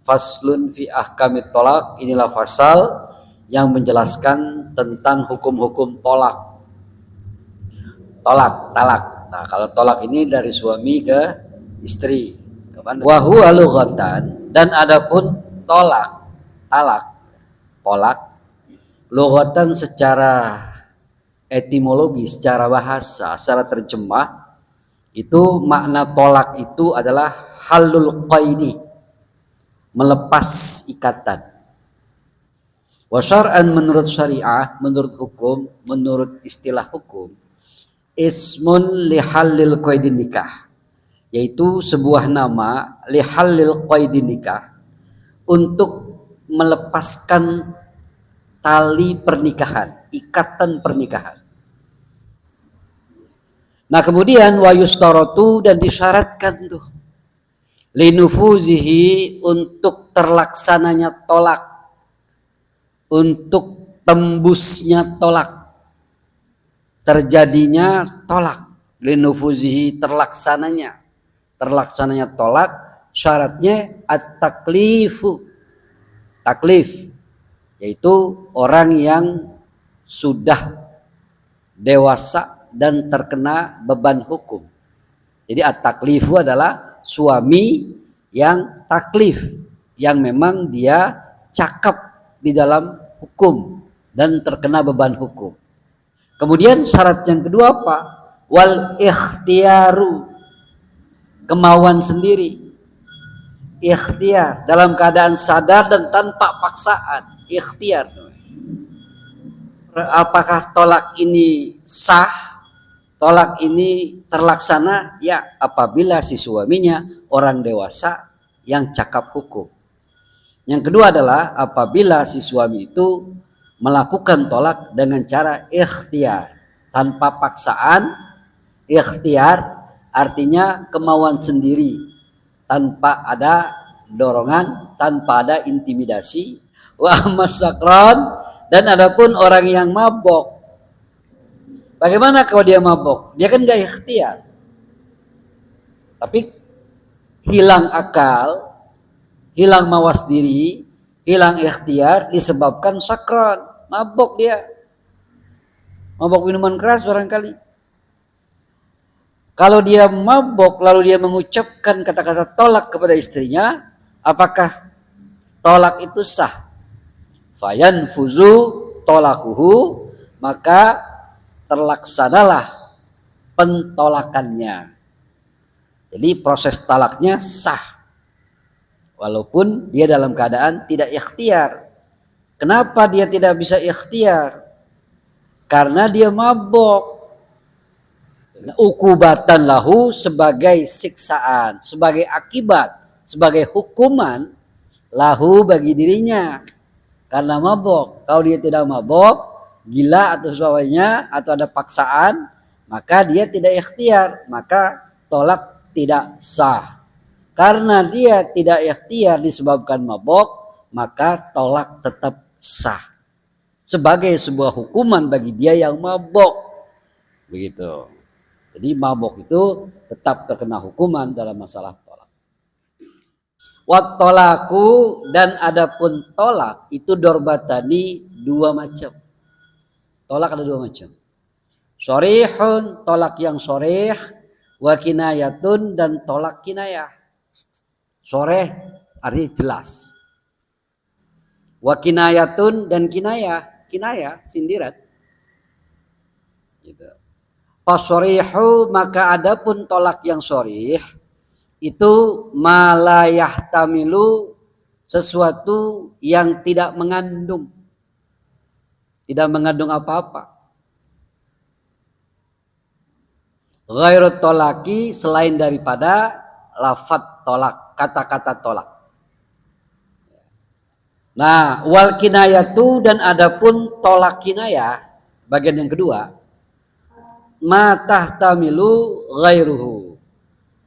Faslun fi ahkamit tolak. Inilah fasal yang menjelaskan tentang hukum-hukum tolak. Talak. Nah, kalau tolak ini dari suami ke istri. Wa huwa lughatan, dan adapun talak, lughatan secara etimologi, secara bahasa, secara terjemah, itu makna tolak itu adalah halul qaidi, melepas ikatan. Wa syar'an, menurut syariah, menurut hukum, menurut istilah hukum, ismun lihalil qaidin nikah, yaitu sebuah nama lihalil qaidin nikah, untuk melepaskan tali pernikahan, ikatan pernikahan. Nah, kemudian wa yustaratu, dan disyaratkan tuh linufuzihi, untuk terlaksananya tolak, untuk tembusnya tolak, terjadinya tolak, linufuzihi, terlaksananya tolak, syaratnya at-taklifu, taklif, yaitu orang yang sudah dewasa dan terkena beban hukum. Jadi at-taklifu adalah suami yang taklif, yang memang dia cakap di dalam hukum dan terkena beban hukum. Kemudian syarat yang kedua apa? Wal ikhtiaru, kemauan sendiri. Ikhtiar dalam keadaan sadar dan tanpa paksaan. Ikhtiar. Apakah tolak ini sah? Tolak ini terlaksana? Ya, apabila si suaminya orang dewasa yang cakap hukum. Yang kedua adalah apabila si suami itu melakukan tolak dengan cara ikhtiar, tanpa paksaan. Ikhtiar artinya kemauan sendiri, tanpa ada dorongan, tanpa ada intimidasi. Wa masakron, dan adapun orang yang mabok, bagaimana kalau dia mabok? Dia kan gak ikhtiar, tapi hilang akal, hilang mawas diri, hilang ikhtiar disebabkan sakron, mabok dia. Mabok minuman keras barangkali. Kalau dia mabok lalu dia mengucapkan kata-kata tolak kepada istrinya, apakah tolak itu sah? Fayanfuzu tolakuhu, maka terlaksanalah pentolakannya. Jadi proses talaknya sah, walaupun dia dalam keadaan tidak ikhtiar. Kenapa dia tidak bisa ikhtiar? Karena dia mabok. Ukubatan lahu, sebagai siksaan, sebagai akibat, sebagai hukuman lahu bagi dirinya, karena mabok. Kalau dia tidak mabok, gila atau sebagainya, atau ada paksaan, maka dia tidak ikhtiar, maka tolak tidak sah. Karena dia tidak ikhtiar disebabkan mabok, maka tolak tetap sah sebagai sebuah hukuman bagi dia yang mabok. Begitu. Jadi mabok itu tetap terkena hukuman dalam masalah tolak. Wat tolaku, dan adapun tolak itu dorbatani, dua macam. Tolak ada dua macam. Sorihun, tolak yang sorih, wa kinayatun, dan tolak kinayah. Soreh artinya jelas. Wa kinayatun, dan kinayah sindiran. Gitu. Fasorihu, maka adapun tolak yang sorih itu malayah tamilu, sesuatu yang tidak mengandung apa-apa. Ghairu tolaki, selain daripada lafadz tolak, kata-kata tolak. Nah, wal kinayatu, dan adapun tolak kinayah bagian yang kedua, ma tahtamilu ghairuhu,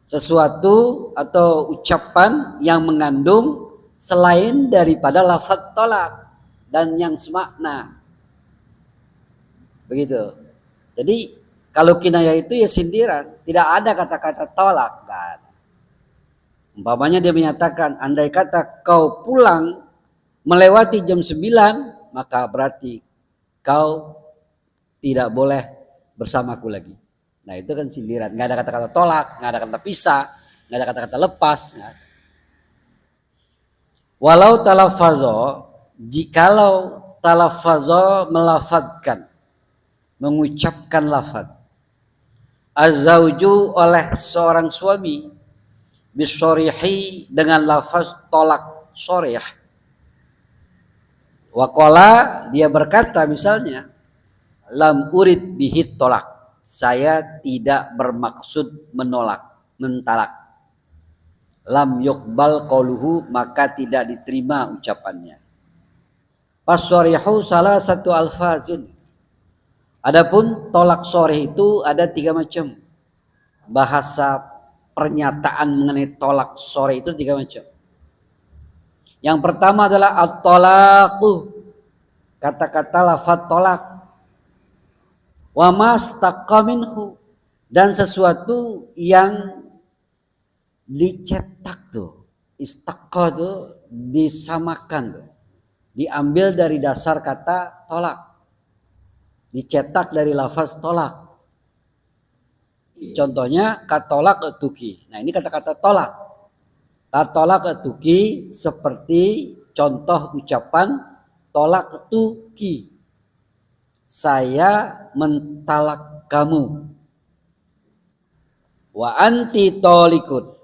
sesuatu atau ucapan yang mengandung selain daripada lafadz tolak dan yang semakna. Begitu. Jadi kalau kinayah itu ya sindiran, tidak ada kata-kata tolak, kan. Umpamanya dia menyatakan, andai kata kau pulang melewati jam 9, maka berarti kau tidak boleh bersamaku lagi. Nah itu kan sindiran, nggak ada kata-kata tolak, nggak ada kata pisah, nggak ada kata-kata lepas. Walau talafazo, jikalau talafazo melafadkan, mengucapkan lafad, azauju oleh seorang suami, bisorihi dengan lafaz tolak sorih. Wakola dia berkata misalnya, lam urid bihit tolak, saya tidak bermaksud menolak, mentalak. Lam yuqbal qauluhu, maka tidak diterima ucapannya. Pasorihu salah satu alfazin. Adapun tolak sorih itu ada 3 macam. Bahasa pernyataan mengenai tolak sorih itu 3 macam. Yang pertama adalah at-talaqu, kata-kata lafaz tolak. Wa mastaqqa minhu, dan sesuatu yang dicetak tuh, istaqqa tuh disamakan tuh, diambil dari dasar kata tolak, dicetak dari lafaz tolak. Contohnya katolak etuki. Nah ini kata-kata tolak. Katolak etuki seperti contoh ucapan tolak etuki, saya mentalak kamu. Wa anti tolikun,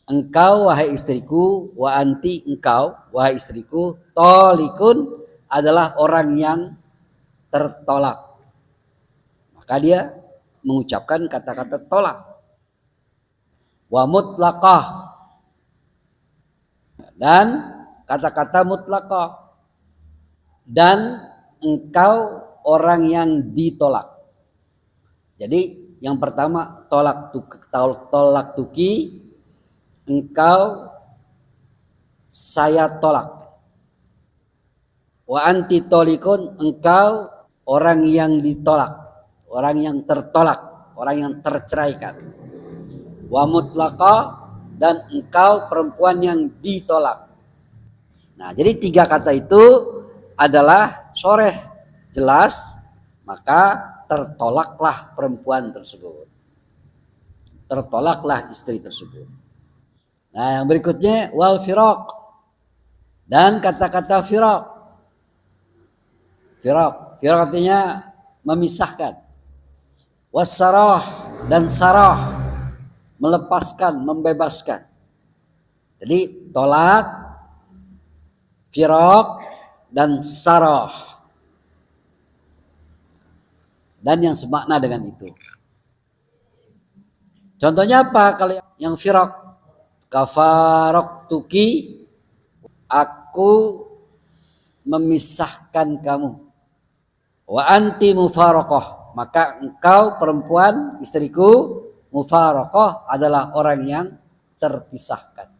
engkau wahai istriku, wa anti engkau wahai istriku, tolikun adalah orang yang tertolak. Maka dia mengucapkan kata-kata tolak. Wa mutlaqah, dan kata-kata mutlaqah, dan engkau orang yang ditolak. Jadi yang pertama tolak tuki, engkau saya tolak. Wa anti tolikun, engkau orang yang ditolak, orang yang tertolak, orang yang terceraikan. Wa mutlaqah, dan engkau perempuan yang ditolak. Nah jadi 3 kata itu adalah soreh, jelas, maka tertolaklah perempuan tersebut, tertolaklah istri tersebut. Nah yang berikutnya wal firaq, dan kata-kata firaq. Firaq artinya memisahkan. Wassarah, dan sarah, melepaskan, membebaskan. Jadi tolak, firaq, dan sarah, dan yang semakna dengan itu. Contohnya apa? Kalau yang firaq, kafarok tuki, aku memisahkan kamu. Wa anti mufarokoh, maka engkau perempuan istriku, mufarokoh adalah orang yang terpisahkan.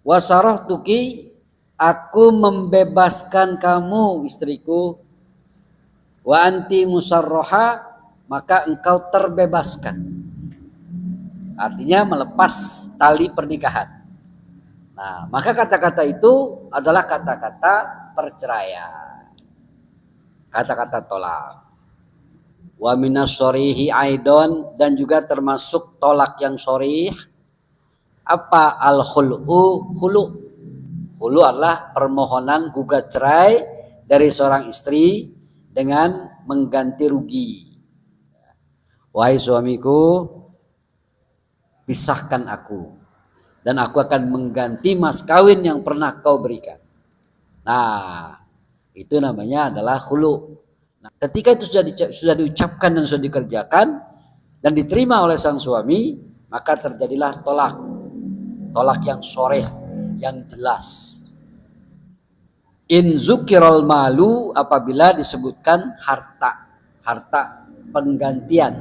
Wasaroh tuki, aku membebaskan kamu istriku. Wa anti musarroha, maka engkau terbebaskan. Artinya melepas tali pernikahan. Nah, maka kata-kata itu adalah kata-kata perceraian, kata-kata tolak. Wa minas sorihi aidon, dan juga termasuk tolak yang sorih apa? Al khulu. Khulu adalah permohonan gugat cerai dari seorang istri dengan mengganti rugi. Wahai suamiku, pisahkan aku, dan aku akan mengganti mas kawin yang pernah kau berikan. Nah, itu namanya adalah khulu. Nah, ketika itu sudah diucapkan dan sudah dikerjakan dan diterima oleh sang suami, maka terjadilah tolak yang soreh, yang jelas. In zukirol malu, apabila disebutkan harta penggantian,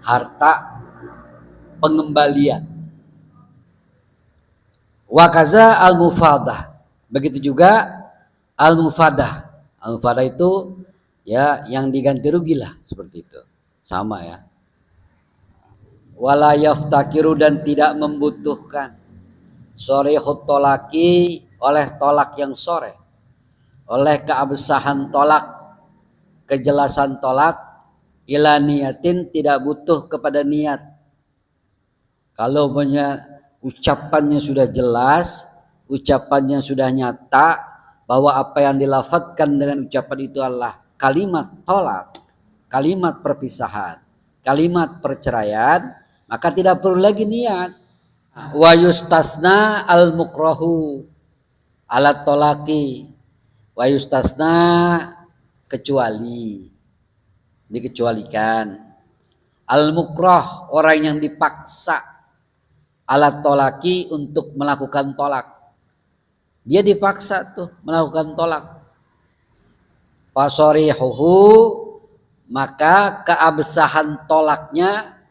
harta pengembalian. Wakaza al-mufadah, begitu juga al-mufadah. Al-mufadah itu ya yang diganti rugi lah, seperti itu, sama ya. wala yaftakiru dan tidak membutuhkan sorihut tolaki oleh tolak yang sore, oleh keabsahan tolak, kejelasan tolak, ila niatin tidak butuh kepada niat. Kalau punya ucapannya sudah jelas, ucapannya sudah nyata bahwa apa yang dilafadzkan dengan ucapan itu adalah kalimat tolak, kalimat perpisahan, kalimat perceraian, maka tidak perlu lagi niat. Wa yustasna al mukrahu alat tolaki, wa yustasna kecuali, dikecualikan, al mukrah orang yang dipaksa, alat tolaki untuk melakukan tolak. Dia dipaksa tuh melakukan tolak. Fasorihuhu maka keabsahan tolaknya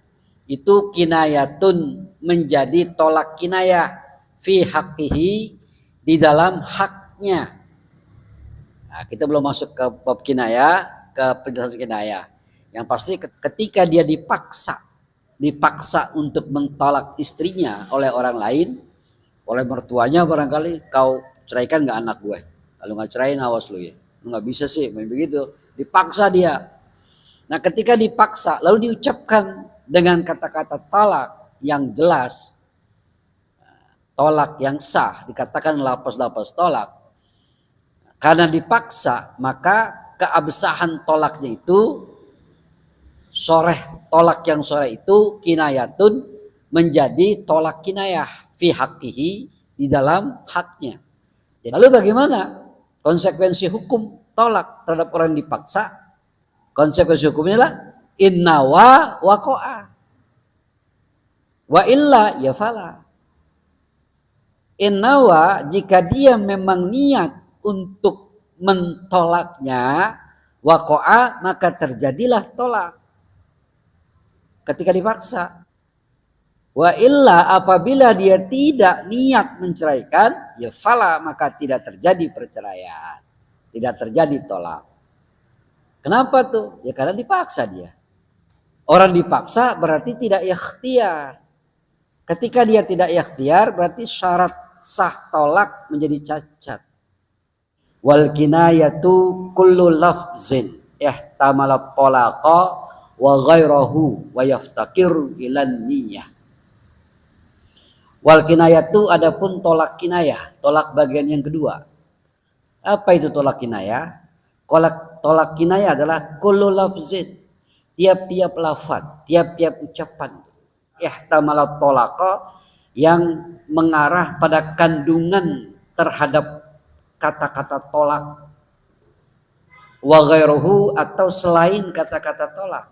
itu kinayatun menjadi tolak kinayah fi haqqihi di dalam haknya. Nah, kita belum masuk ke bab kinayah, ke penjelasan kinayah. Yang pasti ketika dia dipaksa untuk mentolak istrinya oleh orang lain, oleh mertuanya barangkali, kau ceraikan nggak anak gue, kalau nggak ceraiin awas lu ya, lu nggak bisa sih main begitu, dipaksa dia. Nah ketika dipaksa lalu diucapkan dengan kata-kata talak yang jelas, tolak yang sah, dikatakan lapas-lapas tolak, karena dipaksa maka keabsahan tolaknya itu soreh, tolak yang soreh itu kinayatun menjadi tolak kinayah fi haqqihi di dalam haknya. Lalu bagaimana konsekuensi hukum tolak terhadap orang yang dipaksa? Konsekuensi hukumnya adalah innawa waqa'a wa illa ya fala. Innawa jika dia memang niat untuk mentolaknya, waqa'a maka terjadilah tolak ketika dipaksa. Wa illa apabila dia tidak niat menceraikan, ya fala maka tidak terjadi perceraian, tidak terjadi tolak. Kenapa tuh? Ya karena dipaksa dia. Orang dipaksa berarti tidak ikhtiar. Ketika dia tidak ikhtiar berarti syarat sah tolak menjadi cacat. Wal kinayatu kullu lafzin ihtamala talaqa wa ghairahu wa yaftakiru ilan niyah. Wal kinayatu adapun tolak kinayah, tolak bagian yang kedua. Apa itu tolak kinayah? Tolak kinayah adalah kullu lafzin, tiap-tiap lafaz, tiap-tiap ucapan ihtamala talaqa yang mengarah pada kandungan terhadap kata-kata tolak, wa ghairuhu atau selain kata-kata tolak.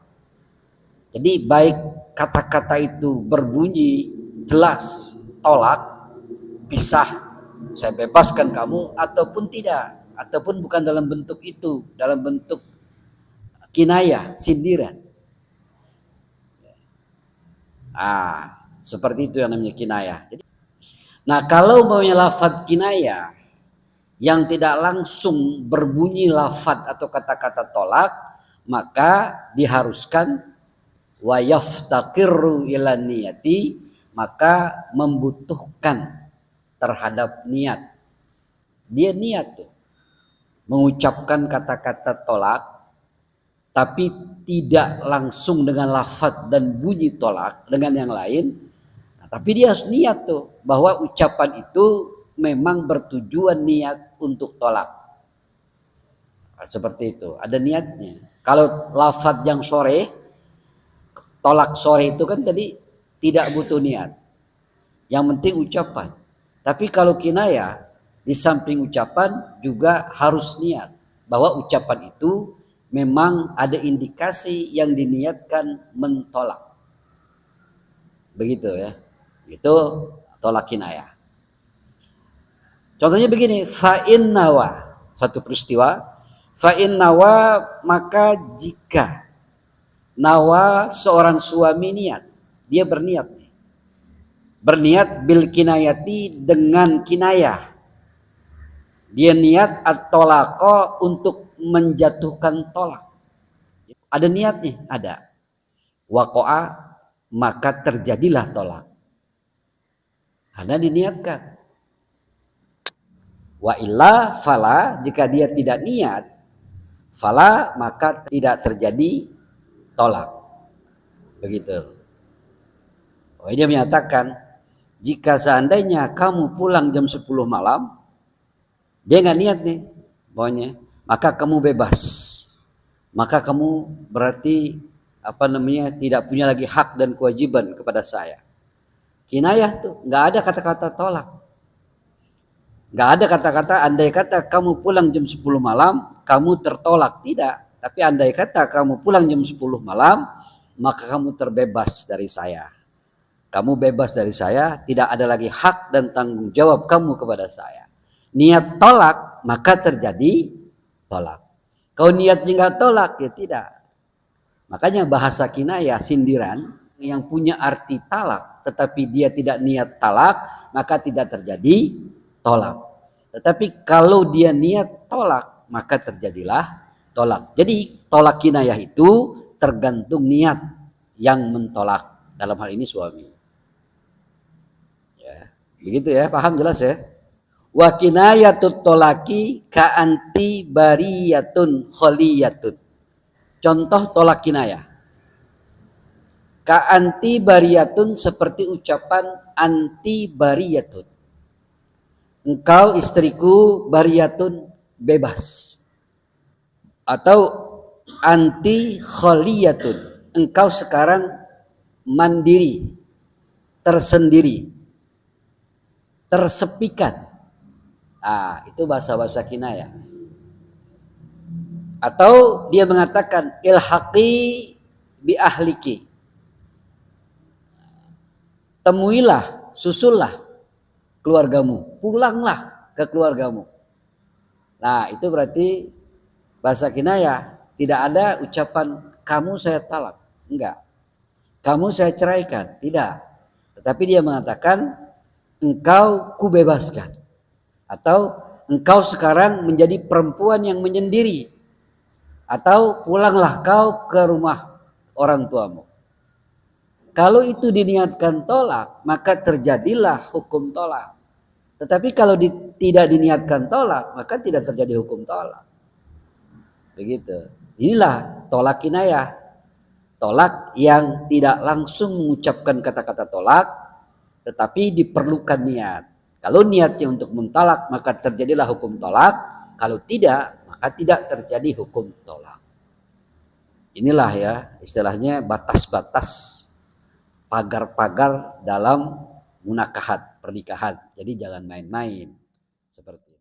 Jadi baik kata-kata itu berbunyi jelas tolak, pisah, saya bebaskan kamu, ataupun tidak, ataupun bukan dalam bentuk itu, dalam bentuk kinayah, sindiran. Seperti itu yang namanya kinayah. Nah kalau maunya lafadz kinayah yang tidak langsung berbunyi lafadz atau kata-kata tolak, maka diharuskan wa yaftaqiru ila niyati, maka membutuhkan terhadap niat. Dia niat tuh mengucapkan kata-kata tolak, tapi tidak langsung dengan lafadz dan bunyi tolak dengan yang lain. Nah, tapi dia harus niat tuh bahwa ucapan itu memang bertujuan niat untuk tolak. Nah, seperti itu, ada niatnya. Kalau lafadz yang sore, tolak sore itu kan tadi tidak butuh niat. Yang penting ucapan. Tapi kalau kinayah, di samping ucapan juga harus niat bahwa ucapan itu memang ada indikasi yang diniatkan mentolak. Begitu ya. Itu tolak kinayah. Contohnya begini, fa'in nawa, satu peristiwa, fa'in nawa maka jika nawa seorang suami niat, dia berniat bil kinayati dengan kinayah. Dia niat at-tolaqa untuk menjatuhkan tolak. Ada niatnya, ada. Waqa'a maka terjadilah tolak. Karena diniatkan. Wa illa fala, jika dia tidak niat, fala maka tidak terjadi tolak. Begitu. Dia menyatakan, jika seandainya kamu pulang jam 10 malam, dia nggak niat nih, pokoknya, maka kamu bebas. Maka kamu berarti tidak punya lagi hak dan kewajiban kepada saya. Kinayah tuh nggak ada kata-kata tolak. Nggak ada kata-kata andai kata kamu pulang jam 10 malam, kamu tertolak. Tidak. Tapi andai kata kamu pulang jam 10 malam, maka kamu terbebas dari saya. Kamu bebas dari saya, tidak ada lagi hak dan tanggung jawab kamu kepada saya. Niat tolak, maka terjadi tolak. Kalau niatnya nggak tolak, ya tidak. Makanya bahasa kinayah, sindiran, yang punya arti talak, tetapi dia tidak niat talak, maka tidak terjadi tolak. Tetapi kalau dia niat tolak, maka terjadilah tolak. Jadi tolak kinayah itu tergantung niat yang mentolak. Dalam hal ini suami. Ya, begitu ya, paham jelas ya? Wa kinayatut tolaki ka anti bariyatun kholiyatun. Contoh tolak kinayah. Ka anti bariyatun, seperti ucapan anti bariyatun. Engkau istriku bariyatun, bebas. Atau anti kholiyatun, engkau sekarang mandiri, tersendiri, tersepikan. Itu bahasa-bahasa kinayah. Atau dia mengatakan ilhaqi bi ahliki, temuilah, susullah keluargamu, pulanglah ke keluargamu. Nah, itu berarti bahasa kinayah. Tidak ada ucapan kamu saya talak, enggak. Kamu saya ceraikan, tidak. Tetapi dia mengatakan engkau kubebaskan, atau engkau sekarang menjadi perempuan yang menyendiri, atau pulanglah kau ke rumah orang tuamu. Kalau itu diniatkan tolak, maka terjadilah hukum tolak. Tetapi kalau tidak diniatkan tolak, maka tidak terjadi hukum tolak. Begitu. Inilah tolak kinayah. Tolak yang tidak langsung mengucapkan kata-kata tolak, tetapi diperlukan niat. Kalau niatnya untuk mentolak, maka terjadilah hukum tolak. Kalau tidak, maka tidak terjadi hukum tolak. Inilah ya istilahnya batas-batas, pagar-pagar dalam munakahat, pernikahan. Jadi jangan main-main seperti